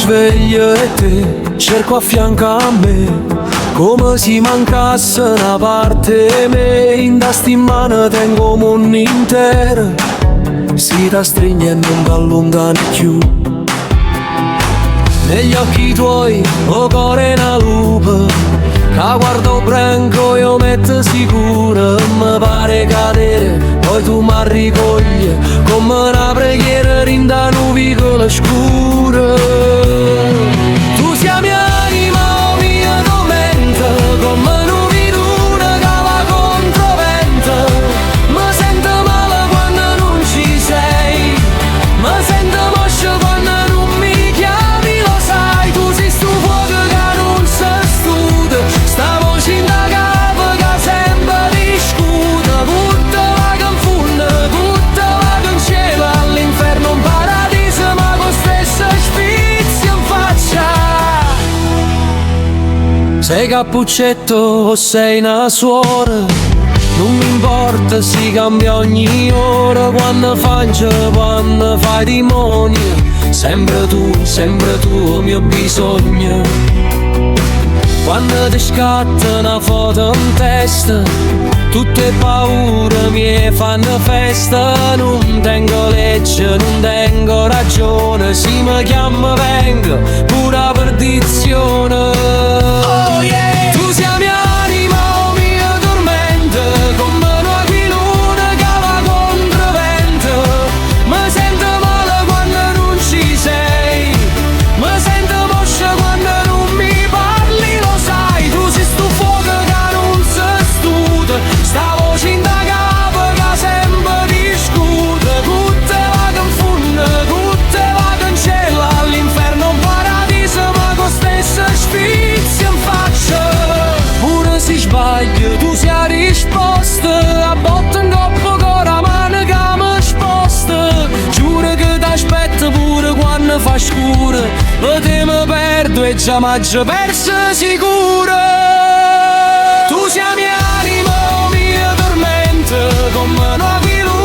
sveglio e te cerco a fianco a me, come se mancasse una parte di me. In sti mano tengo un mondo intero, si ti stringe e non ti allontani più. Negli occhi tuoi o cuore una lupe, che guardo branco io metto sicuro. Mi pare cadere, poi tu mi ricogli come una preghiera in da nuvicole scure. Tu sei mia anima, mia tormenta, come nuvolina che va contro vento. Mi sento male quando non ci sei, mi sento moscio quando non mi chiami, lo sai. Tu sei sto fuoco che non si studa, sta voce in da capo che sempre discute. Tutta la confonde, tutta la cancella, all'inferno un paradiso ma con stessa sfizia in faccia. Sei cappuccetto o sei una suora, non mi importa, si cambia ogni ora. Quando faccio, quando fai demonio, sempre tu, mio bisogno. Quando ti scatta una foto in testa, tutte paure mie fanno festa. Non tengo legge, non tengo ragione, se mi chiama vengo, pura perdizione. Oh yeah! Tu sei mia anima, mia tormenta, come un'aquilona che va contro vento. Mi sento male quando non ci sei, mi sento moscia quando non mi parli, lo sai. Tu sei sto fuoco che non si studa, sta voce in da capo che sempre discute. Tutte la confonde, tutte la cancella, all'inferno un paradiso ma con stessa sfizia in faccia. Pure se sbaglio tu sei a risposta, a botte in coppa con la mano che mi sposta. Giuro che t'aspetto pure quando fa scuro, e te mi perdo e già m'aggio perso sicuro. Tu sei mia anima, mia tormenta, come un'aquilona